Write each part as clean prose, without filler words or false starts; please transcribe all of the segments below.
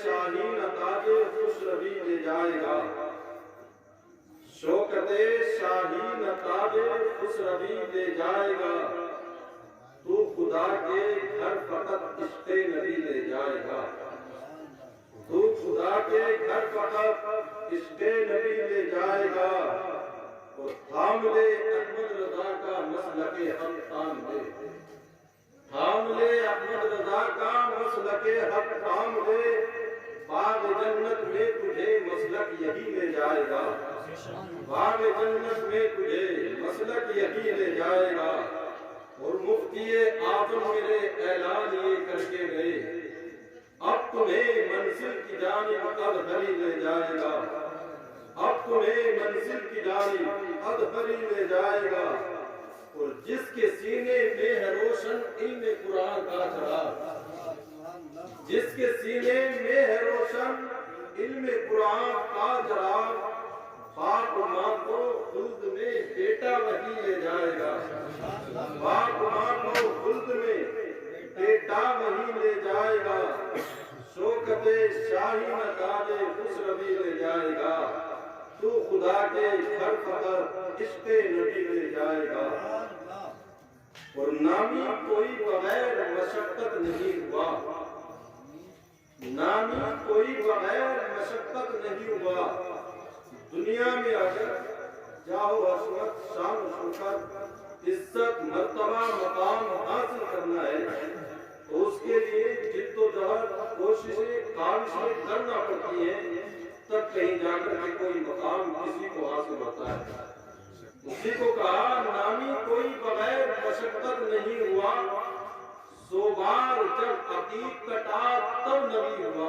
شاہین تاج خوش روی لے جائے گا، شوکت شاہین تاج خوش روی لے جائے گا، تو خدا کے گھر فقط عشق نبی لے جائے گا، تو خدا کے گھر فقط عشق نبی لے جائے گا، اور تھام لے احمد رضا کا مسلک حق تھام لے، تھام لے احمد رضا کا مسلک حق تھام لے، باغ جنت میں تجھے مسلک یہی لے جائے گا، باغ جنت میں تجھے مسلک یہی لے جائے گا۔ اور مفتی اعظم میرے اعلان یہ کر کے گئے، اب تمہیں منزل کی جانب اظہری لے جائے گا، اب تمہیں منزل کی جانب اظہری لے جائے گا، اور جس کے سینے میں ہے روشن علم قرآن کا چراغ، جس کے سینے میں ہے روشن علم قرآن کا چراغ، باپ ماں کو خلد میں بیٹا وہی لے جائے گا، باپ ماں کو خلد میں بیٹا وہی لے جائے گا، شوکت شاہین تاج خوش روی لے جائے گا، تو خدا کے گھر فقط عشق نبی لے جائے گا۔ اور نامی کوئی بغیر مشقت نہیں ہوا، نامی کوئی بغیر مشقت نہیں ہوا، دنیا میں اگر جاہو عظمت شان و شوکت عزت مرتبہ مقام حاصل کرنا ہے تو اس کے لیے جد و جہد کوششیں کاوشیں کرنا پڑتی ہیں، تب کہیں جا کر کے کوئی مقام کسی کو حاصل ہوتا ہے۔ اسی کو کہا نامی کوئی بغیر مشقت نہیں ہوا، سو بار جب عتیق کٹا تب نبی ہوا،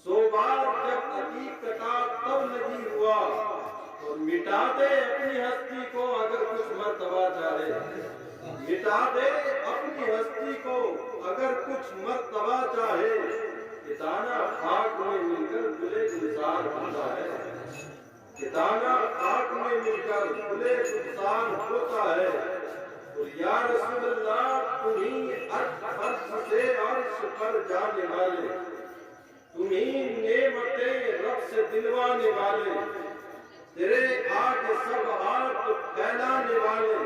سو بار جب عتیق کٹا تب نبی ہوا، اور مٹا دے اپنی ہستی کو اگر کچھ مرتبہ چاہے، مٹا دے اپنی ہستی کو اگر کچھ مرتبہ چاہے، کہ دانا خاک میں مل کر گلے گلزار ہوتا ہے، کہ دانا خاک میں مل کر گلے گلزار ہوتا ہے، اور یا رسول اللہ تمہیں عرش سے عرش پر جانے والے، تمہیں نعمتیں رب سے دلوانے والے، تیرے آج سب ہاتھ پھیلانے والے،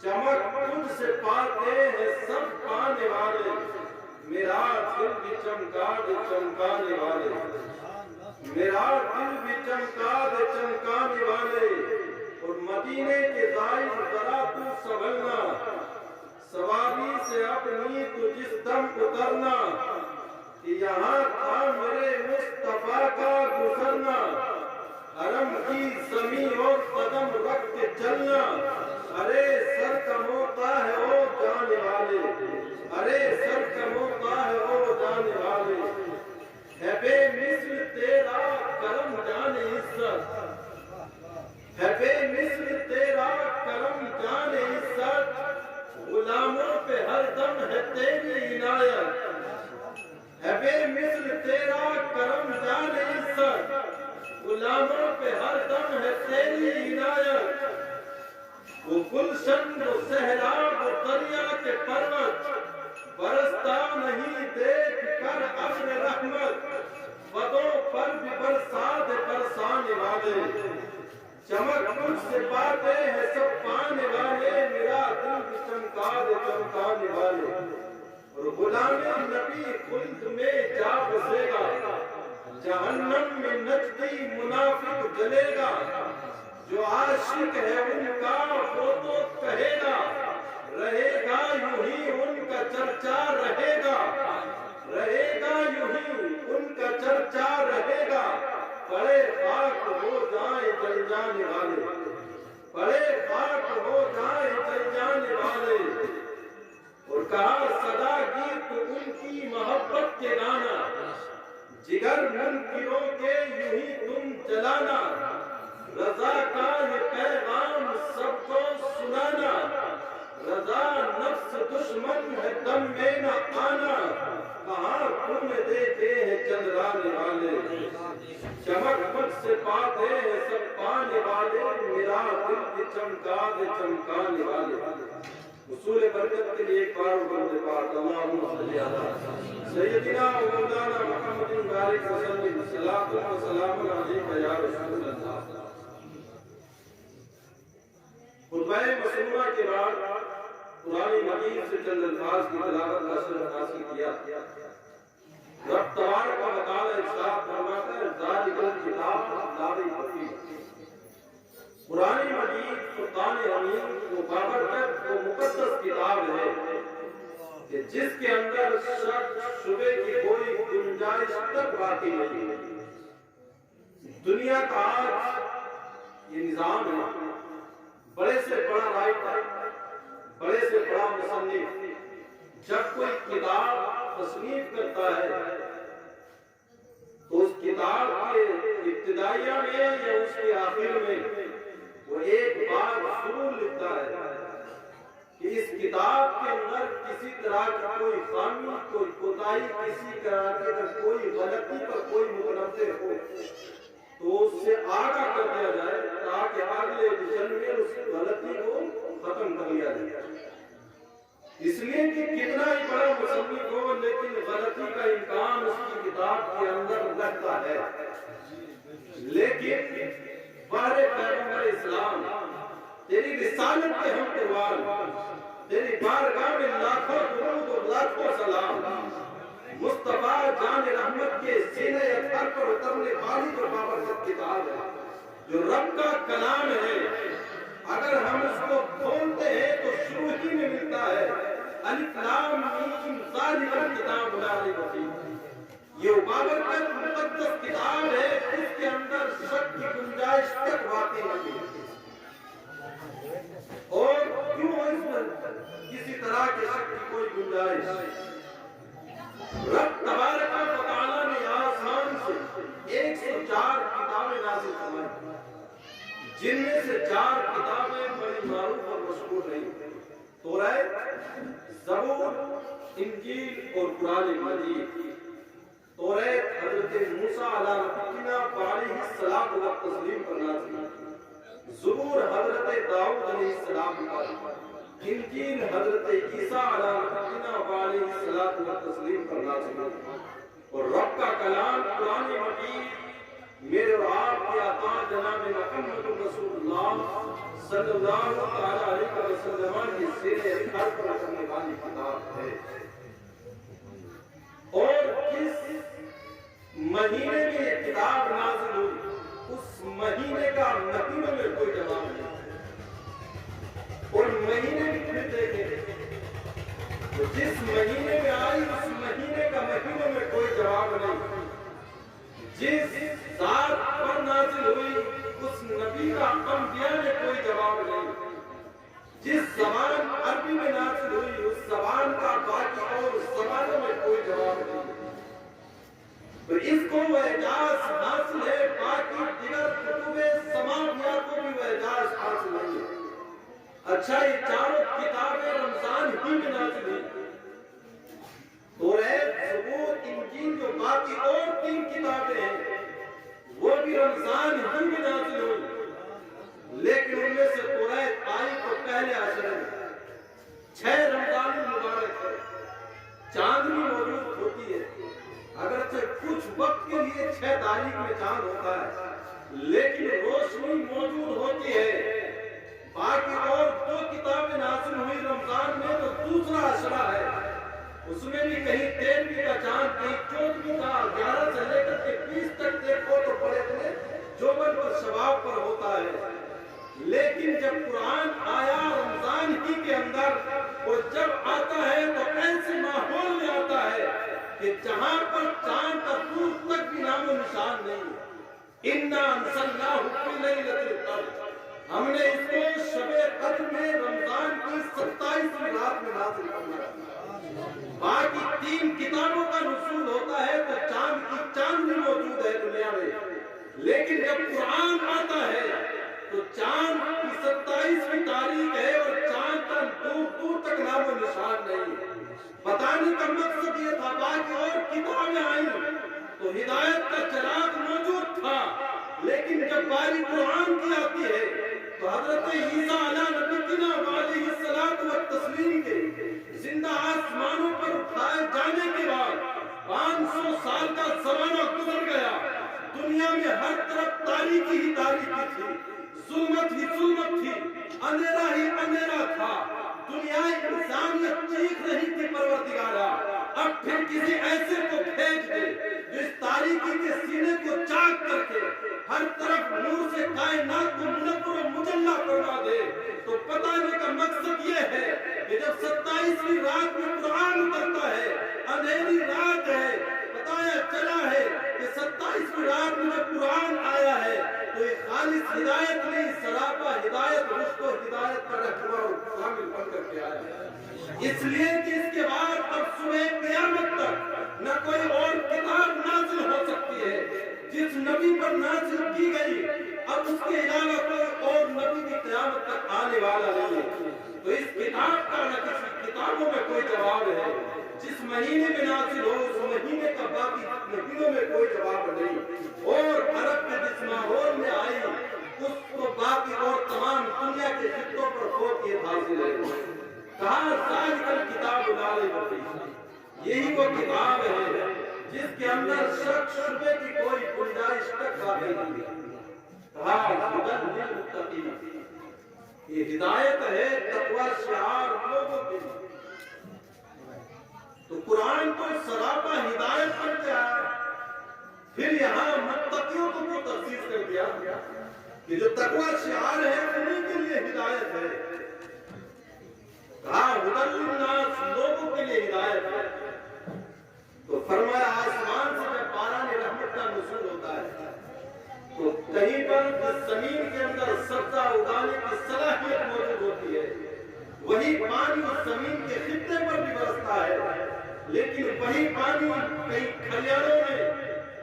چمک تجھ سے پاتے ہیں سب پانے والے، میرا دل بھی چمکا دے چمکانے والے، میرا دل بھی چمکا دے چمکانے والے، اور مدینے کے زائر ذرا تو سنبھلنا، سواری سے اپنی تو جس دم اترنا، کہ یہاں تھا میرے مصطفیٰ کا گزرنا، حرم کی زمین اور قدم رکھ کے چلنا، ارے سر کموتا ہے او جانے والے، ارے سر کموتا ہے او جانے والے، ہے بے مثل تیرا کرم جانے عزت، ہے بے مثل تیرا کرم جانے عزت، غلاموں پہ ہر دم ہے تیری عنایت، ہے بے مثل تیرا کرم جانے عزت، غلاموں پہ ہر دم ہے تیری عنایت، وہ گلشن وہ صحرا وہ دریا کے پروت، برستا نہیں دیکھ کر ابر رحمت، بدوں پر بھی برسات برسانے والے، چمک تجھ سے پاتے ہیں سب پانے والے، میرا دل بھی چمکا دے چمکانے والے، اور غلام نبی خلد میں جا بسے گا، جہنم میں نجدی منافق جلے گا، جو عاشق ہے ان کا وہ تو کہے گا، رہے گا یوں ہی ان کا چرچا رہے گا، رہے گا یوں ہی ان کا چرچا رہے گا، بڑے خاک ہو جائیں جل جانے والے، بڑے خاک ہو جائیں جل جانے والے، اور کہا صدا گیت ان کی محبت کے گانا، جگر منکروں کے یوں ہی تم جلانا، رضا کا یہ پیغام سب کو سنانا، رضا نفس دشمن ہے دم میں نہ آنا، کہاں تم نے دیکھے ہیں چندرانے والے، چمک مجھ سے پاتے ہیں سب پانے والے، میرا دل بھی چمکا دے چمکانے والے، حصول برکت کے لیے ایک بار درود پاک اللہم صلی علی سیدنا و مولانا محمد بارک وسلم صلاۃ و سلام علیک یا رسول اللہ۔ خطبہ مسنونہ کے بعد قرآن مجید سے چند الفاظ کی تلاوت کا شرف حاصل کیا۔ رب تبارک و تعالی ارشاد فرماتا ہے ذالک الکتاب لا ریب فیہ۔ قرآن مجید فرقان حمید وہ بابرکت وہ مقدس کتاب ہے کہ جس کے اندر شک شبے کی کوئی گنجائش تک باقی نہیں ہے۔ دنیا کا آج یہ نظام ہے، بڑے سے بڑا رائٹر، بڑے سے بڑا مصنف جب کوئی کتاب تصنیف کرتا ہے تو اس کتاب کے ابتدائیہ میں یا اس کے آخر میں وہ ایک بات ضرور لکھتا ہے کہ اس کتاب کے اندر کسی طرح کی کوئی خامی، کوئی کوتاہی، کسی طرح کی کوئی غلطی پر کوئی متنبہ ہو تو اس سے آگاہ کر دیا جائے تاکہ اگلے ایڈیشن میں اس غلطی کو ختم کر لیا جائے۔ اس لیے کہ کتنا ہی بڑا مصنف ہو لیکن غلطی کا امکان اس کی کتاب کے اندر رہتا ہے۔ لیکن بہر پیغمبر اسلام تیری رسالت کے ہم قربان، تیری بارگاہ میں لاکھوں درود اور لاکھوں سلام، مصطفیٰ جان رحمت کے سینہ اطہر پر اترنے والی جو بابرکت کتاب ہے، جو رب کا کلام ہے، اگر ہم اس کو کھولتے ہیں تو شروع ہی میں ملتا ہے الف لام میم ذالک الکتاب لا ریب فیہ۔ یہ بابرکت مقدس کتاب ہے جس کے اندر شک کی گنجائش تک واقع نہیں ہے، اور کیوں اس میں کسی طرح کے شک کی کوئی گنجائش؟ رب تبارک و تعالی نے آسمان سے 104 کتابیں نازل فرمائی، جن میں سے 4 کتابیں بڑی معروف اور مشہور رہی، توریت، زبور، انجیل اور قرآن مجید۔ توریت حضرت موسیٰ علیہ السلام و تسلیم پر نازل، زبور حضرت داؤد علیہ السلام پر، انجیل حضرت عیسیٰ علیہ السلام و تسلیم پر نازل، اور رب کا کلام قرآن مجید میرے اور آپ کے آقا جناب محمد رسول اللہ صلی اللہ علیہ وسلم کی سیرے اطہر پر کرنے والی کتاب ہے۔ اور جس مہینے میں یہ کتاب نازل ہوئی اس مہینے کا مہینوں میں کوئی جواب نہیں، اور مہینے بھی پھر دیکھیں تو جس مہینے میں آئی اس مہینے کا مہینوں میں کوئی جواب نہیں، جس ذات پر نازل ہوئی اس نبی کا انبیاء میں کوئی جواب نہیں، جس زبان عربی میں نازل ہوئی اس زبان کا باقی اور زبانوں میں کوئی جواب نہیں، تو اس کو وہ اعجاز حاصل ہے، باقی دیگر کتب سماویات کو بھی وہ اعجاز حاصل نہیں ہے۔ اچھا یہ چاروں کتابیں رمضان ہی میں نازل ہوئی، توریت، زبور، انجیل جو باقی اور 3 کتابیں ہیں وہ بھی رمضان ہی میں نازل ہوئی، لیکن ان میں سے توریت آئی تو پہلے عشرے میں 6 رمضان المبارک ہے، چاندنی موجود ہوتی ہے، اگرچہ کچھ وقت کے لیے 6 تاریخ میں چاند ہوتا ہے لیکن روشنی موجود ہوتی ہے۔ باقی اور 2 کتابیں نازل ہوئی رمضان میں تو دوسرا عشرہ ہے، اس میں بھی کہیں 13ویں کا چاند، کہیں 14ویں کا، 11 سے لے کر کے 20 تک دیکھو تو بڑے بڑے جوبن پر شباب پر ہوتا ہے، لیکن جب قرآن آیا رمضان ہی کے اندر اور جب آتا ہے تو ایسے ماحول میں آتا ہے کہ جہاں پر چاند کا دور تک بھی نام و نشان نہیں ہے۔ اِنَّا أَنزَلْنَاهُ فِي لَيْلَةِ الْقَدْرِ، ہم نے اس کو شب قدر میں رمضان کی 27ویں رات میں نازل کیا۔ باقی 3 کتابوں کا نزول ہوتا ہے تو چاند کی چاندنی موجود ہے دنیا میں، لیکن جب قرآن آتا ہے تو چاند کی 27ویں تاریخ ہے اور چاند کا دور دور تک نام و نشان نہیں ہے۔ بتانے کا مقصد یہ تھا باقی اور کتابیں آئیں تو ہدایت کا چراغ موجود تھا، لیکن جب باری قرآن کی آتی ہے تو حضرت عیسیٰ علیہ نبینا علیہ الصلوۃ والتسلیم کے زندہ آسمانوں پر اٹھائے جانے کے بعد 500 سال کا زمانہ گزر گیا، دنیا میں ہر طرف تاریکی ہی تاریکی تھی، ظلمت ہی ظلمت تھی، اندھیرا ہی اندھیرا تھا، دنیا انسانیت چیخ رہی تھی پروردگارا اب پھر کسی ایسے کو بھیج دے جو اس تاریکی کے سینے کو چاک کر کے ہر طرف نور سے کائنات کو منور و مجلہ فرما دے۔ تو بتانے کا مقصد یہ ہے کہ جب 27ویں رات میں قرآن اترتا ہے، اندھیری رات ہے، بتایا چلا ہے کہ 27ویں رات میں جب قرآن آیا ہے تو یہ خالص ہدایت نہیں، سراپا ہدایت، رشد و ہدایت کا رہنما اور کامل بن کر کے آیا ہے۔ اس لیے کہ اس کے بعد اب صبح قیامت تک نہ کوئی اور کتاب نازل ہو سکتی ہے، جس نبی پر نازل کی گئی اب اس کے علاوہ کوئی اور نبی بھی قیامت تک آنے والا نہیں ہے۔ تو اس کتاب کا نہ کسی کتابوں میں کوئی جواب ہے، جس مہینے میں نازل ہو اس مہینے کا باقی مہینوں میں کوئی جواب نہیں، اور عرب کے جس ماحول میں آئی اس کو باقی اور تمام دنیا کے خطوں پر فوقیت حاصل ہے۔ کہا ذالک الکتاب لا ریب فیہ، یہی وہ کتاب ہے جس کے اندر شک شبے کی کوئی گنجائش تک باقی نہیں۔ کہا ہدی للمتقین، یہ ہدایت ہے تقوی شعار لوگوں کے لیے۔ تو قرآن تو سراپا ہدایت بن گیا، پھر یہاں متقیوں کو کیوں تخصیص کر دیا کہ جو تقوی شعار ہے انہیں کے لیے ہدایت ہے۔ کہا ہدی للناس، لوگوں کے لیے ہدایت ہے۔ تو فرمایا آسمان سے جب باران رحمت کا نزول ہوتا ہے تو کہیں پر زمین کے اندر سبزہ اگانے کی صلاحیت موجود ہوتی ہے، وہی پانی اس زمین کے خطے پر بھی برستا ہے، لیکن وہی پانی کہیں کھلیانوں میں،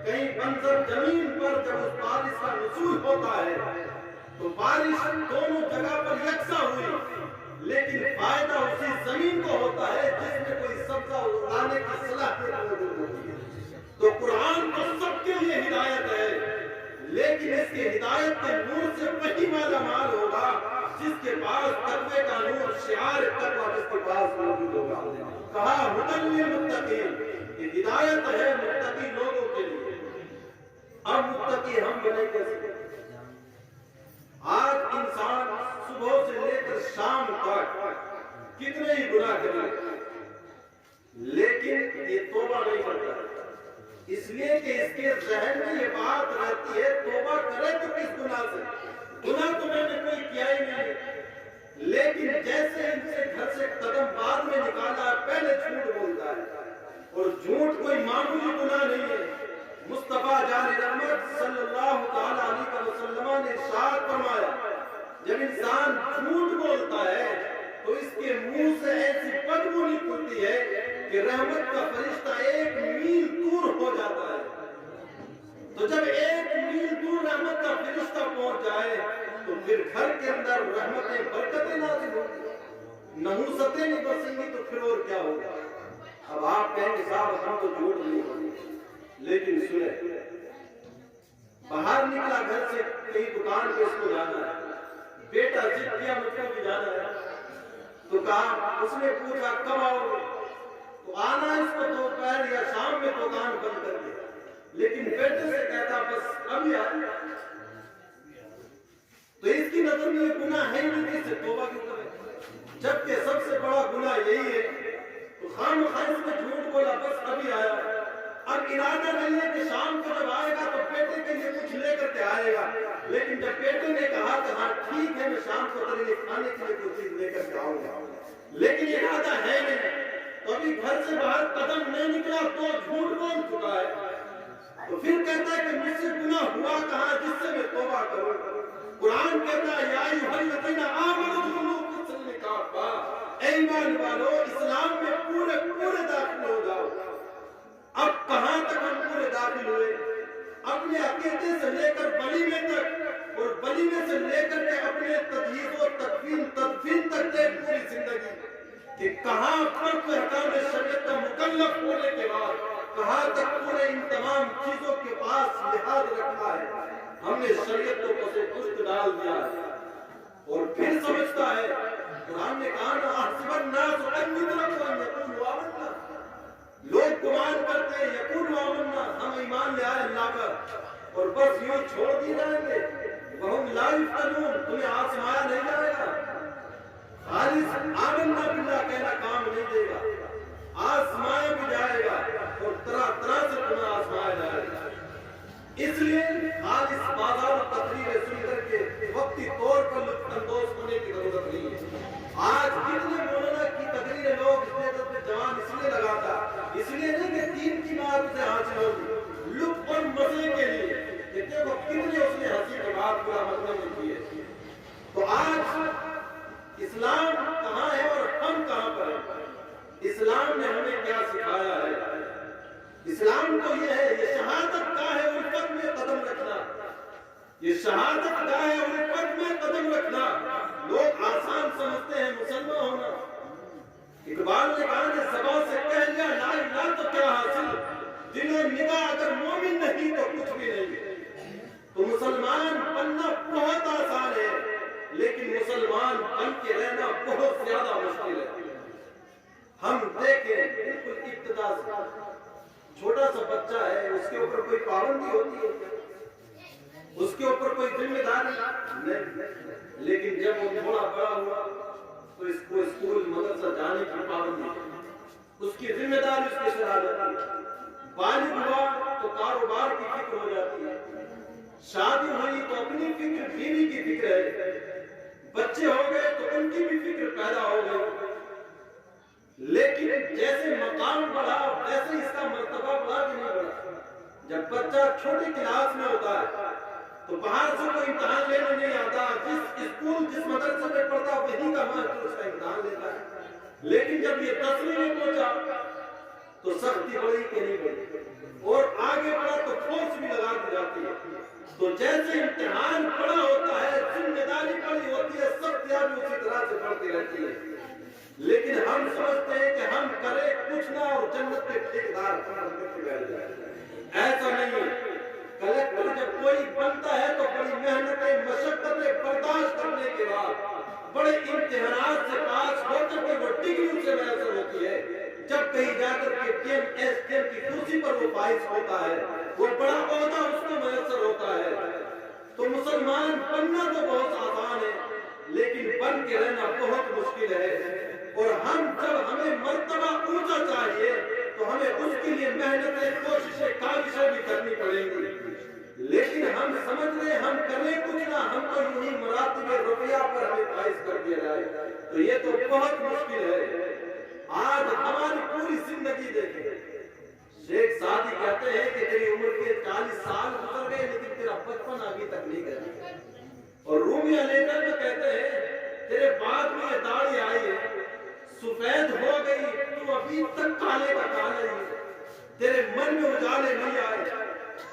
کہیں بنجر زمین پر جب اس بارش کا نزول ہوتا ہے تو بارش دونوں جگہ پر یکساں ہوئی، لیکن فائدہ اسی زمین کو ہوتا ہے جس میں کوئی سبزہ اگانے کی صلاحیت موجود ہوتی ہے۔ تو قرآن تو سب کے لیے ہدایت ہے، لیکن اس کی ہدایت کے نور سے وہی مالا مال ہوگا جس کے پاس تقوی کا نور، شعار تقوی جس کے پاس موجود ہوگا۔ کہا ہدی للمتقین، یہ ہدایت ہے متقی لوگوں کے لیے۔ اب متقی ہم بنے کیسے؟ آج انسان صبح سے لے کر شام تک کتنے ہی گناہ کرے لیکن یہ توبہ نہیں کرتا، اس لیے کہ اس کے ذہن میں یہ بات رہتی ہے توبہ کرے تو کس گناہ سے؟ گناہ تو میں نے کوئی کیا ہی نہیں، لیکن جیسے ان سے گھر سے قدم بعد میں نکالا پہلے جھوٹ بولتا ہے، اور جھوٹ کوئی معمولی گناہ نہیں ہے۔ مصطفیٰ جان رحمت صلی اللہ تعالی علیہ وسلم نے ارشاد فرمایا جب انسان جھوٹ بولتا ہے تو اس کے منہ سے ایسی بدبو نکلتی ہے کہ رحمت کا فرشتہ 1 میل دور ہو جاتا ہے۔ تو جب 1 میل دور رحمت کا فرشتہ پہنچ جائے تو پھر گھر کے اندر رحمتیں برکتیں نازل ہوں، نحوستیں نہیں برسیں گی، تو پھر اور کیا ہوگا؟ اب آپ کہیں گے صاحب ہم تو جھوٹ نہیں بولتے، لیکن سنیں، باہر نکلا گھر سے کہیں دکان پہ اس کو جانا ہے، بیٹا ضد کیا مجھ کو بھی جانا ہے، تو کہا، اس نے پوچھا کب آؤ گے؟ تو آنا اس کو دوپہر یا شام میں دکان بند کر دیا، لیکن بیٹے سے کہتا بس ابھی آ۔ تو اس کی نظر میں یہ گناہ ہے نہیں، سے توبہ کیوں کرے؟ جبکہ سب سے بڑا گناہ یہی ہے۔ تو خام خاص میں جھوٹ بولا بس ابھی آیا، اب ارادہ نہیں ہے کہ شام کو جب آئے گا تو بیٹے کے لیے کچھ لے کر کے آئے گا، لیکن جب بیٹے نے کہا کہ ہاں ٹھیک ہے میں شام کو تیرے لیے کھانے کے لیے کچھ چیز لے کر کے آؤں گا، لیکن ارادہ ہے نہیں، تو ابھی گھر سے باہر قدم نہیں نکلا تو جھوٹ بول چکا ہے، تو پھر کہتا ہے کہ مجھ سے گناہ ہوا کہاں جس سے میں توبہ کروں؟ قرآن کہتا ہے یا ایھا الذین آمنوا ادخلوا فی السلم کافہ، اے ایمان والو اسلام میں پورے داخل ہو جاؤ۔ اب کہاں تک ہم پورے داخل ہوئے؟ اپنے عقیدے سے لے کر ولیمے تک، اور ولیمے سے لے کر کے اپنے تجہیز و تدفین تک دیکھ پوری زندگی کہ کہاں پر کوئی احکام شریعت کا مکلف ہونے کے بعد کہاں تک پورے ان تمام چیزوں کے پاس لحاظ رکھا ہے، ہم نے شریعت کو پسے پشت ڈال دیا ہے۔ اور پھر سمجھتا ہے. قرآن نے کہا نا احسب الناس ان یترکوا ان یقولوا آمنا. لوگ گمان کرتے ہیں یقولوا آمنا ہم ایمان لے آئے اللہ پر اور بس یوں چھوڑ دی جائیں گے. وہم لا یفتنون تمہیں آزمایا نہیں جائے گا. خالص آمنا باللہ کہنا کام نہیں دے گا. آزمایا بھی جائے گا اور طرح طرح سے تمہیں آزمایا جائے گا. اس لیے خالص بازار و تقریر سن کر کے وقتی طور پر لطف اندوز ہونے کی ضرورت نہیں ہے. آج کتنے مولانا کی تقریر لوگ اسٹیٹس پہ جوان اس لیے لگاتا, اس لیے نہیں کہ دین کی بات اسے حاصل ہوگی, لطف اور مزے کے لیے. دیکھتے وہ کتنے اس نے ہنسی کے بعد پورا مطلب میں کیے. تو آج اسلام کہاں ہے اور ہم کہاں پر ہیں؟ اسلام نے ہمیں کیا سکھایا ہے؟ اسلام تو یہ ہے, یہ شہادت کا ہے الفت میں قدم رکھنا. یہ شہادت کا ہے الفت میں قدم رکھنا. لوگ آسان سمجھتے ہیں مسلمان ہونا. اقبال نے کہا کہ زبان سے کہہ لیا لا الہ تو کیا حاصل, دل و نگاہ اگر مومن نہیں تو کچھ بھی نہیں. تو مسلمان بننا بہت آسان ہے, لیکن مسلمان بن کے رہنا بہت زیادہ مشکل ہے. ہم دیکھیں بالکل ابتدا سے چھوٹا سا بچہ ہے, اس کے اوپر کوئی پابندی ہوتی ہے, اس کے اوپر کوئی ذمہ داری نہیں. لیکن جب وہ تھوڑا بڑا ہوا تو اس کو اسکول مدرسہ جانے کی پابندی, اس کی ذمہ داری اس کے سر آ جاتی ہے. بالغ ہوا تو کاروبار کی فکر ہو جاتی ہے, شادی ہوئی تو اپنی فکر, بیوی کی فکر ہے, بچے ہو گئے تو ان کی بھی فکر پیدا ہو گئی. لیکن جیسے مقام بڑھا ویسے اس کا مرتبہ بڑھا کہ نہیں بڑھا. جب بچہ چھوٹی کلاس میں ہوتا ہے تو باہر سے کوئی امتحان لینے نہیں آتا, جس اسکول جس مدرسے میں پڑھتا وہی کا ماسٹر اس کا امتحان لیتا ہے. لیکن جب یہ 10ویں میں پہنچا تو سختی بڑھی کہ نہیں بڑھی, اور آگے بڑھا تو فورس بھی لگا دی جاتی ہے. تو جیسے امتحان بڑا ہوتا ہے ذمہ داری بڑی ہوتی ہے, سختیاں بھی اسی طرح سے بڑھتی رہتی ہے. لیکن ہم سمجھتے ہیں کہ ہم کریں کچھ نہ اور جنت کے ٹھیکیدار بیٹھ جائیں. ایسا نہیں ہے. کلیکٹر جب کوئی بنتا ہے تو بڑی محنتیں مشقتیں برداشت کرنے کے بعد بڑے امتحانات سے پاس ہو کر کے وہ ڈگری اسے میسر ہوتی ہے. جب کہیں جا کر کے T M S T M کی کرسی پر وہ فائز ہوتا ہے, وہ بڑا عہدہ اس کو میسر ہوتا ہے. تو مسلمان بننا تو بہت آسان ہے, لیکن بن کے رہنا بہت مشکل ہے. اور ہمیں مرتبہ اونچا چاہیے تو ہمیں اس کے لیے محنتیں, کوششیں, کاوشیں بھی کرنی پڑیں گی. لیکن ہم سمجھ رہے ہم کریں کچھ نہ, ہم کو یوں ہی مراتب روپیہ پر ہمیں فائز کر دیا جائے, تو یہ تو بہت مشکل ہے. آج ہماری پوری زندگی دیکھیں. شیخ سعدی کہتے ہیں کہ تیری عمر کے 40 سال گزر گئے لیکن تیرا بچپن ابھی تک نہیں گیا. اور رومی علیہ میں کہتے ہیں تیرے بعد میں یہ داڑھی آئی ہے, سفید ہو گئی, تو ابھی تک کالے کا کالا ہی ہے. تیرے من میں اجالے نہیں آئے,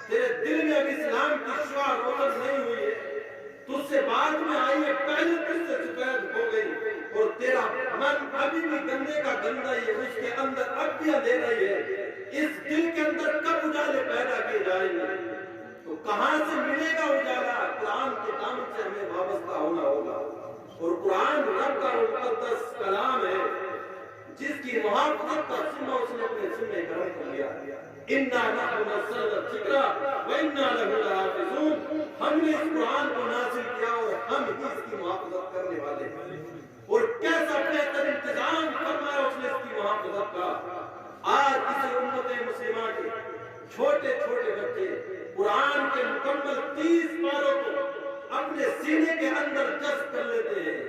تیرے دل میں اب اسلام کی شعاع روشن نہیں ہوئی ہے, تجھ سے بعد میں آئی ہے پہلے تجھ سے سفید ہو گئی, اور تیرا من ابھی بھی گندے کا گندا ہی ہے, اس کے اندر اب بھی اندھیرا ہی ہے. اس دل کے اندر کب اجالے پیدا کیے جائیں گے؟ تو کہاں سے ملے گا اجالا؟ قرآن کے دامن سے ہمیں وابستہ ہونا ہوگا. اور قرآن رب کا مقدس کلام ہے جس کی محافظت کا ذمہ اس نے اپنے ذمہ کرم کر لیا. اِنَّا نَحْنُ نَزَّلْنَا الذِّكْرَ وَإِنَّا لَهُ لَحَافِظُونَ. ہم نے اس قرآن کو نازل کیا اور ہم ہی اس کی محافظت کرنے والے ہیں. اور کیسا بہتر انتظام فرمایا اس نے اس کی محافظت کا. آج کسی امت مسلمہ کے چھوٹے چھوٹے بچے قرآن کے مکمل 30 پاروں کو اپنے سینے کے اندر جذب کر لیتے ہیں,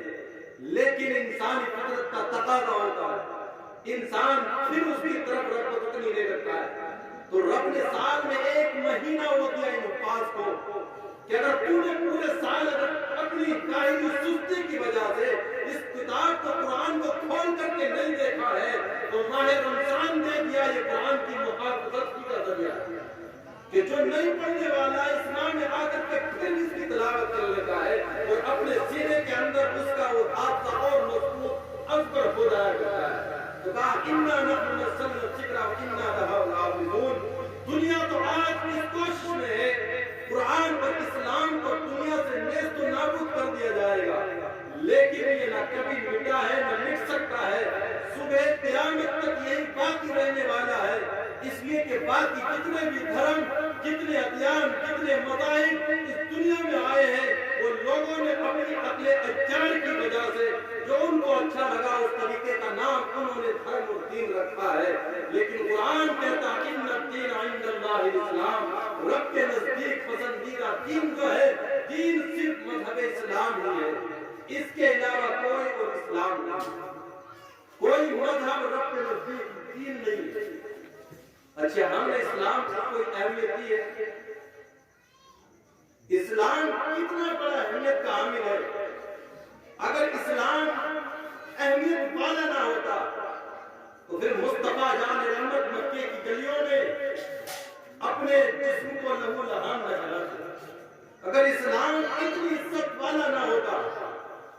لیکن انسانی فطرت کا تقاضا ہوتا ہے, انسان پھر اس کی طرف رغبت اتنی نہیں رکھتا ہے. تو رب نے سال میں 1 مہینہ وہ دیا ان حفاظ کو کہ اگر تو نے پورے سال اپنی کاہلی سستی کی وجہ سے اس کتاب کو, قرآن کو کھول کر کے نہیں دیکھا ہے, تو ماہ رمضان دے دیا یہ قرآن کی محافظت کا ذریعہ کہ جو نہیں پڑھنے والا اسلام میں آ کر کے پھر اس کی تلاوت کر لیتا ہے اور اپنے سینے کے اندر اس کا وہ حادثہ اور مضبوط اذکر ہو جایا کرتا ہے. تو کہا اِنَّا نَحْنُ نَزَّلْنَا الذِّكْرَ وَإِنَّا لَهُ لَحَافِظُونَ. دنیا تو آج اس کوشش میں ہے قرآن اور اسلام کو دنیا سے نیست و نابود کر دیا جائے گا, لیکن یہ نہ کبھی مٹا ہے نہ مٹ سکتا ہے، صبح قیامت تک یہی باقی رہنے والا ہے، اس لیے کہ باقی جتنے بھی دھرم، جتنے ادیان، جتنے مذاہب اس دنیا میں آئے ہیں، وہ لوگوں نے اپنی عقل اجار کی وجہ سے جو ان کو اچھا لگا اس طریقے کا نام انہوں نے دھرم اور دین رکھا ہے، لیکن قرآن کہتا ان الدین عند اللہ الاسلام، رب کے نزدیک پسندیدہ دین جو ہے، دین صرف مذہب اسلام ہی ہے، اس کے علاوہ کوئی اور اسلام نہیں، کوئی مذہب رب کے نزدیک دین نہیں ہے۔ اچھا، ہم نے اسلام کو کوئی اہمیت دی ہے؟ اسلام کتنا بڑا اہمیت کا حامل ہے؟ اگر اسلام اہمیت والا نہ ہوتا تو پھر مصطفیٰ جان رحمت مکے کی گلیوں میں اپنے جسم کو لہو لہان نہ چلاتے۔ اگر اسلام اتنی عزت والا نہ ہوتا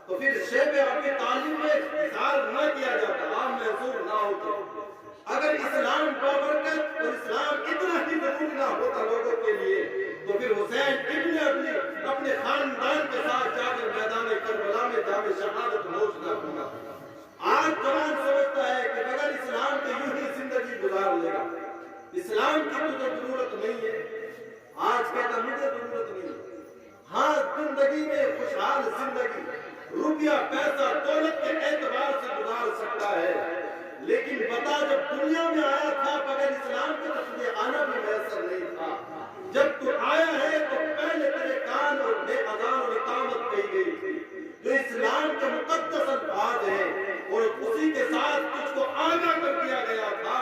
تو پھر شیب ابی طالب میں اظہار نہ کیا جاتا، آپ محظور نہ ہوتے۔ اگر اسلام بابرکت اور اسلام اتنا ہی ضروری نہ ہوتا لوگوں کے لیے تو پھر حسین ابن علی اپنے خاندان کے ساتھ جا کر میدان کربلا میں جام شہادت نوش نہ ہوگا۔ آج جوان سمجھتا ہے کہ بغیر اسلام کے یوں ہی زندگی گزار لے گا، اسلام کی تجھے ضرورت نہیں ہے۔ آج کہتا مجھے ضرورت نہیں ہے، ہاں زندگی میں خوشحال زندگی روپیہ پیسہ دولت کے اعتبار سے گزار سکتا ہے، لیکن بتا جب دنیا میں آیا تھا بغیر اسلام کے تو تجھے آنا بھی میسر نہیں تھا۔ جب تو آیا ہے تو پہلے تیرے کان اور بے اذان اور اقامت کہی گئی تھی جو اسلام کے مقدس الفاظ ہیں، اور اسی کے ساتھ تجھ کو آگاہ کر دیا گیا تھا،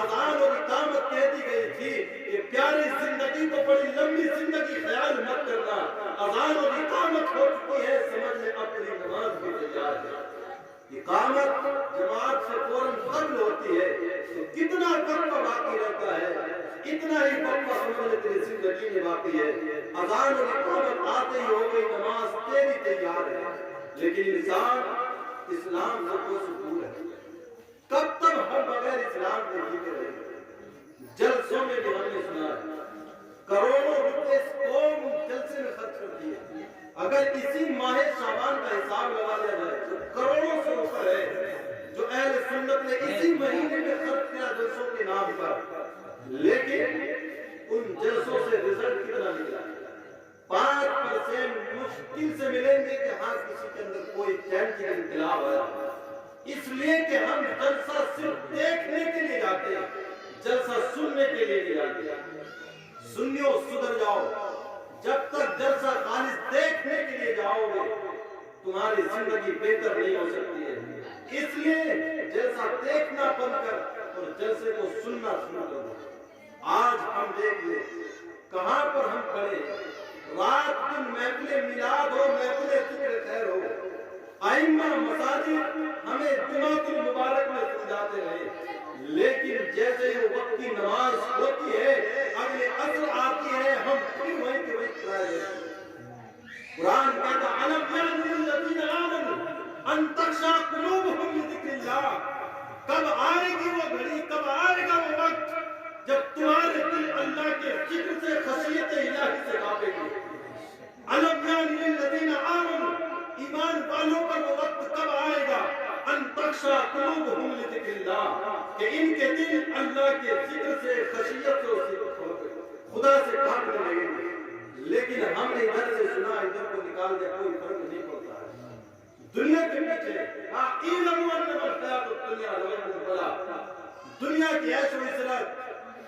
اذان اور اقامت کہہ دی گئی تھی کہ پیاری زندگی تو بڑی لمبی زندگی خیال مت کرنا، اذان اور اقامت ہو چکی ہے، سمجھ لے اب تیری نماز بھی تیار ہے۔ اقامت جماعت سے فوراً قبل ہوتی ہے تو کتنا وقت باقی رہتا ہے، اتنا ہی وقت سمجھ لے تیری زندگی میں باقی ہے۔ اذان اور اقامت آتے ہی ہو گئی، نماز تیری تیار ہے، لیکن انسان اسلام سے کوئی سکون ہے۔ کب تک ہم بغیر اسلام کے جیتے رہیں گے؟ جلسوں میں بھی ہم نے سنا ہے کروڑوں روپے قوم جلسے میں خرچ کرتی ہے، اگر اسی ماہ شعبان کا حساب لگا لیا جائے تو کروڑوں سے اوپر ہے جو اہل سنت نے اسی مہینے میں خرچ کیا جلسوں کے نام پر، لیکن ان جلسوں سے رزلٹ کتنا نکلا؟ 5% مشکل سے ملیں گے کہ ہاں کسی کے اندر کوئی چین کی انقلاب آیا، اس لیے کہ ہم جلسہ صرف دیکھنے کے لیے جاتے ہیں، جلسہ سننے کے لیے نہیں جاتے۔ سنیو سدھر جاؤ، جب تک جلسہ خالص دیکھنے کے لیے جاؤ گے تمہاری زندگی بہتر نہیں ہو سکتی ہے، اس لیے جلسہ دیکھنا بند کر اور جلسے کو سننا شروع کر دو۔ آج ہم دیکھ لیں کہاں پر ہم کھڑے ہیں، رات دن محفل میلاد ہو، محفل ذکر خیر ہو، ائمہ مساجد ہمیں جمعۃ المبارک میں سمجھاتے رہے، لیکن جیسے ہی وقت کی نماز ہوتی ہے اگلے عصر آتی ہے ہم پھر وہیں کے وہیں کھڑے ہیں۔ قرآن کہتا الم یعن للذین آمنوا ان تخشع قلوبہم لذکر اللہ، کب آئے گی وہ گھڑی، کب آئے گا وہ وقت جب تمہارے دل اللہ کے ذکر سے خشیت الہی سے کانپے گی۔ الم یعن للذین آمنوا، ایمان والوں پر وہ وقت کب آئے گا، ان تخشع قلوبہم لذکر اللہ، کہ ان کے دل اللہ کے ذکر سے خشیت سے خدا سے کانپنے لگیں گے۔ لیکن ہم نے ادھر سے سنا ادھر کو نکال دیا، کوئی فرق نہیں پڑتا ہے۔ دنیا کے پیچھے دنیا کی عیش و عشرت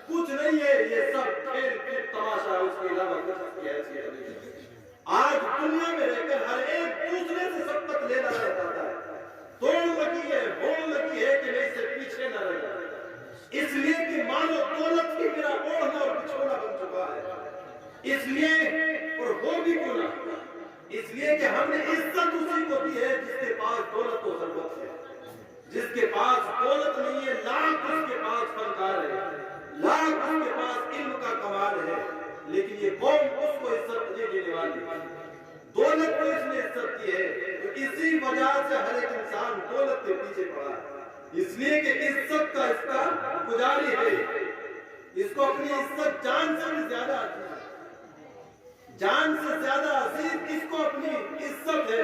کچھ نہیں ہے، یہ سب کھیل کود تماشا، اس کے علاوہ کچھ کی حیثیت نہیں ہے۔ آج دنیا میں رہ کر ہر ایک دوسرے سے سبقت لینا رہتا ہے، دوڑ لگی ہے، ہوڑ لگی ہے کہ میں اس سے پیچھے نہ رہ جاؤں، اس لیے کہ مال و دولت ہی میرا اوڑھنا اور بچھونا بن چکا ہے، اس لیے اور ہو بھی کیوں نہ، اس لیے کہ ہم نے عزت اسی کو دی ہے جس کے پاس دولت و ثروت ہے، جس کے پاس دولت نہیں ہے لاکھ اس کے پاس فنکار ہے، لاکھ اس کے پاس علم کا کمال ہے، لیکن یہ قوم اس کو عزت نہیں دینے والی، دولت کو اس نے عزت کی ہے، تو اسی وجہ سے ہر ایک انسان دولت کے پیچھے پڑا ہے، اس لیے کہ عزت کا اس کا پجاری ہے، اس کو اپنی عزت جان سے بھی زیادہ آتی ہے، جان سے زیادہ عزیز اس کو اپنی عزت ہے،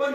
5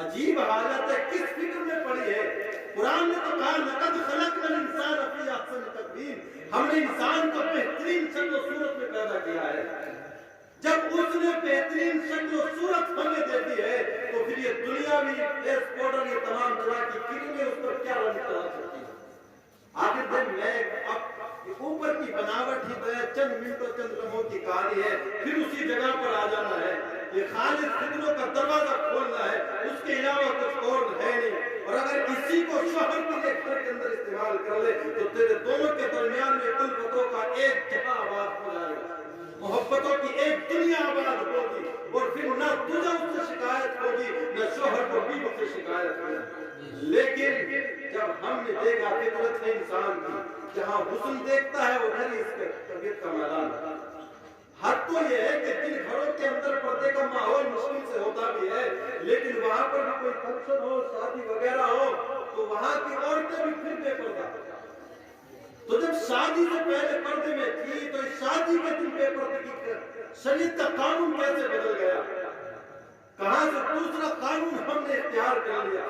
عجیب حالت ہے، کس فکر میں پڑی ہے؟ قرآن نے تو کہا لقد خلقنا الانسان فی احسن تقویم، ہم نے انسان کو بہترین شکل و صورت میں پیدا کیا ہے۔ جب اس نے بہترین شکل و صورت ہمیں دے دی ہے تو پھر یہ دنیا بھی ایس پاؤڈر یہ تمام طرح کی کرنیں اس پر کیا رنگ چلا سکتی ہے؟ آخر دن میں اب اوپر کی بناوٹ ہی تو ہے، چند منٹوں چند لمحوں کی کہانی ہے، پھر اسی جگہ پر آ جانا ہے۔ یہ خالص فکروں کا دروازہ کھولنا ہے، اس کے علاوہ کچھ اور ہے نہیں۔ اور اگر اسی کو شوہر کے لیے گھر کے اندر استعمال کر لے تو تیرے دونوں کے درمیان میں الفتوں کا ایک جہاں آباد ہو جائے گا، محبتوں کی ایک دنیا آباد ہوگی، اور پھر نہ تجھے اس سے شکایت ہوگی نہ شوہر کو بیوی سے شکایت ہوگی۔ لیکن جب ہم نے دیکھا فطرت ہے انسان کی، جہاں حسن دیکھتا ہے ادھر ہی اس کے طبیعت کا میدان ہے۔ حد تو یہ ہے کہ جن گھروں کے اندر پردے کا ماحول مشکل سے ہوتا بھی ہے، لیکن وہاں پر بھی کوئی فنکشن ہو، شادی وغیرہ ہو تو وہاں کی عورتیں بھی پھر بے پردہ۔ تو جب شادی سے پہلے پردے میں تھی تو اس شادی کے دن بے پردگی کی شریعت کا قانون کیسے بدل گیا؟ کہاں سے دوسرا قانون ہم نے اختیار کر لیا؟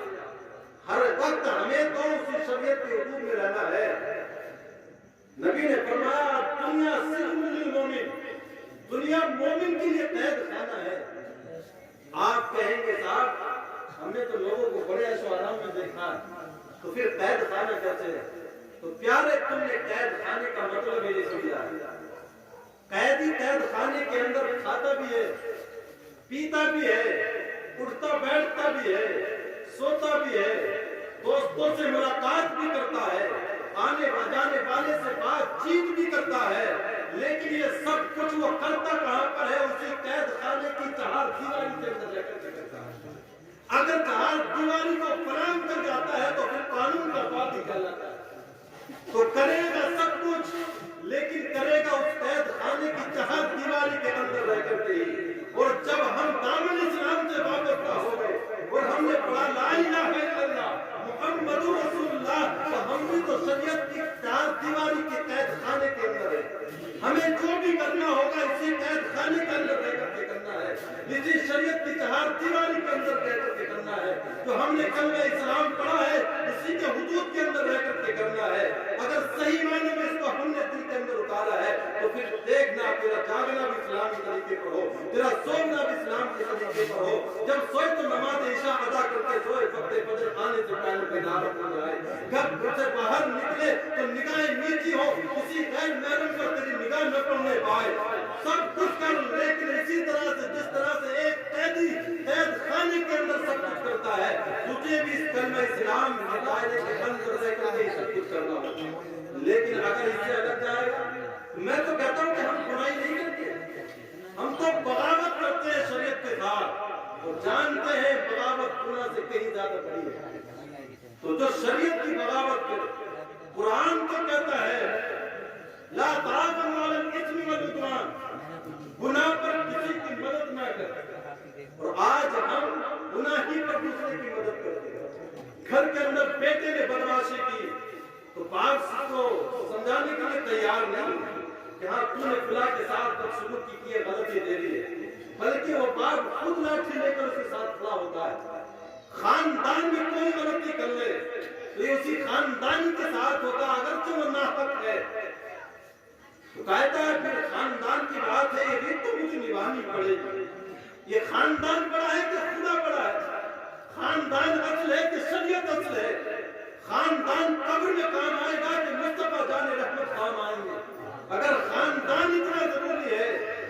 ہر وقت ہمیں تو اسی شریعت کے حدود میں رہنا ہے۔ نبی نے فرمایا دنیا سجن للمومن، دنیا مومن کے لیے قید خانہ ہے۔ آپ کہیں گے صاحب ہم نے تو لوگوں کو بڑے عیش و آرام میں دیکھا، تو پھر قید خانہ کیسے ہے؟ تو پیارے تم نے قید خانے کا مطلب ہی نہیں سمجھا۔ قیدی قید خانے کے اندر کھاتا بھی ہے، پیتا بھی ہے، اٹھتا بیٹھتا بھی ہے، سوتا بھی ہے، دوستوں سے ملاقات بھی کرتا ہے، آنے جانے والے سے بات چیت بھی کرتا ہے، لیکن یہ سب کچھ وہ کرتا کہاں پر ہے؟ اسی قید خانے کی چہار دیواری کے اندر رہ کر کے کرتا ہے۔ اگر چہار دیواری کو فراہم کر جاتا ہے تو پھر قانون کا بات ہی کہلاتا ہے۔ تو کرے گا سب کچھ لیکن کرے گا اس قید خانے کی چہار دیواری کے اندر رہ کر کے ہی۔ اور جب ہم دامن اسلام سے وابستہ ہو گئے اور ہم نے پڑھا لا الہ الا اللہ محمد رسول اللہ، تو ہم بھی تو شریعت کی چہار دیواری کے قید خانے کے اندر ہے۔ ہمیں جو بھی کرنا ہوگا اسی قید خانے کے اندر رہ کر کے کرنا ہے، اسی شریعت کی چہار دیواری کے اندر رہ کر کے کرنا ہے۔ جو ہم نے کلمہ اسلام پڑھا ہے اسی کے حدود کے اندر رہ کر کے کرنا ہے۔ اگر صحیح معنی میں اس کو ہم نے دل کے اندر اتارا ہے تو پھر دیکھنا تیرا جاگنا بھی اسلامی طریقے پر ہو، تیرا سونا بھی اسلام کے طریقے پر ہو۔ جب سوئے تو نماز عشاء ادا کر کے سوئے، وقت فجر آنے سے پہلے بیدار ہو جائے۔ گھر سے باہر نکلے تو نگاہیں نیچی ہو، کسی غیر محرم پر تیری نگاہ نہ پڑنے پائے۔ سب کچھ کر، لیکن اسی طرح سے جس طرح سے ایک قیدی قید خانے کے اندر سب کچھ کرتا ہے، تجھے بھی اس کلمہ اسلام کے دائرے کے اندر رہ کر کے سب کچھ کرنا ہوگا۔ لیکن اگر اس سے الگ جائے گا، میں تو کہتا ہوں کہ ہم برائی نہیں کرتے، ہم تو بغاوت کرتے ہیں شریعت کے ساتھ، اور جانتے ہیں بغاوت گناہ سے کہیں زیادہ بڑی ہے۔ تو جو شریعت کی بغاوت کرے، قرآن تو کہتا ہے لا تعاونوا علی الاثم والعدوان، گناہ پر کسی کی مدد نہ کر، اور آج ہم گناہ ہی پر دوسرے کی مدد کرتے ہیں۔ گھر کے اندر بیٹے نے بدمعاشی کی تو باپ کو سمجھانے کے لیے تیار نہیں کہ ہاں تو نے فلاں کے ساتھ بدسلوکی کی ہے، غلطی دے دی ہے، بلکہ وہ باپ خود لاٹھی لے کر اس کے ساتھ کھڑا ہوتا ہے۔ خاندان میں کوئی غلطی کر لے تو یہ اسی خاندان کے ساتھ ہوتا ہے، اگرچہ وہ ناحق ہے تو کہتا ہے پھر خاندان کی بات ہے، یہ ریت تو مجھے نبھانی پڑے گی۔ یہ خاندان بڑا ہے کہ خدا بڑا ہے؟ خاندان اصل ہے کہ شریعت اصل ہے؟ خاندان قبر میں کام آئے گا کہ مصطفیٰ جان رحمت کام آئیں گے؟ اگر خاندان اتنا ضروری ہے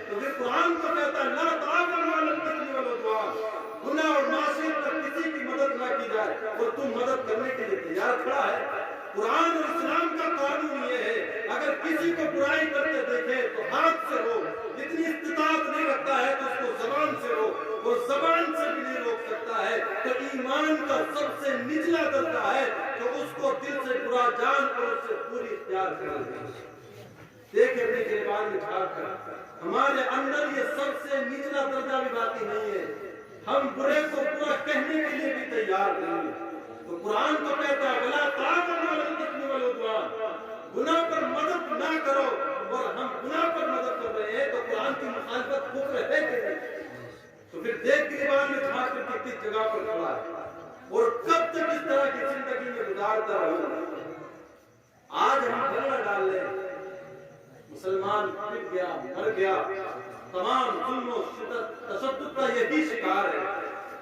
تو پھر قرآن کو کہتا ہے لا تعاونوا علی الاثم والعدوان، گناہ اور معصیت پر کسی کی مدد نہ کی جائے، اور تم مدد کرنے کے لیے تیار کھڑا ہے۔ قرآن اور اسلام کا قانون یہ ہے اگر کسی کو برائی کرتے دیکھے تو ہاتھ سے روک، اتنی استطاعت نہیں رکھتا ہے تو اس کو زبان سے روک، اور زبان سے بھی نہیں روک سکتا ہے تو ایمان کا سب سے نچلا درجہ ہے کہ اس کو دل سے برا جان اور اس سے پوری اختیار کرنا ہے۔ دیکھ اپنی گریبان میں جھاڑ کر، ہمارے اندر یہ سب سے نچلا درجہ بھی باقی نہیں ہے، ہم برے کو برا کہنے کے لیے بھی تیار نہیں ہیں۔ تو قرآن تو کہتا ہے وَلَا تَعَاوَنُوا عَلَى الْإِثْمِ وَالْعُدْوَانِ، گناہ پر مدد نہ کرو، اور ہم گناہ پر مدد کر رہے ہیں تو قرآن کی مخالفت کفر ہے کہ نہیں؟ تو پھر دیکھ گریبان میں جھانک کر کس جگہ پر کھڑا ہے۔ اور کب تک اس طرح کی زندگی میں گزارتا رہوں؟ آج ہم پلڑ ڈال لیں، مسلمان پھٹ گیا، مر گیا، تمام ظلم و شدت تشدد کا یہی شکار ہے۔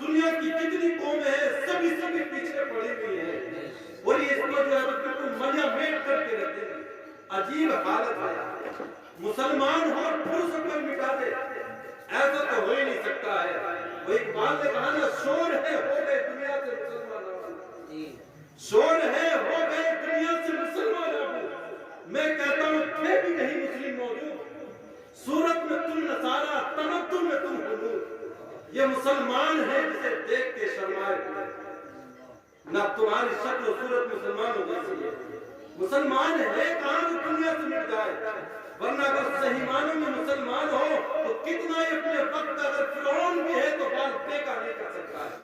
دنیا کی کتنی قومیں ہیں، سبھی پیچھے پڑی ہوئی ہیں، اور یہ اس کو جو ہے بالکل منیا میٹ کر کے رکھتے ہیں۔ عجیب حالت ہے، مسلمان ہو پھر سے کوئی مٹا دے، ایسا تو ہو ہی نہیں سکتا ہے۔ وہ اقبال نے کہا نا، شور ہے ہو گئے دنیا سے مسلمان، شور ہے ہو گئے دنیا سے مسلمان۔ میں کہتا ہوں تھے بھی نہیں مسلم موجود، صورت میں تم نصارہ، تمدن میں تم حضور۔ یہ مسلمان ہے جسے دیکھ کے شرمائے، نہ تمہاری شکل و صورت مسلمانوں جیسی ہے۔ مسلمان ہے کہاں جو دنیا سے مٹ جائے، ورنہ اگر صحیح معنوں میں مسلمان ہو تو کتنا ہی اپنے وقت اگر فرعون بھی ہے تو بال بے کا نہیں کر سکتا ہے۔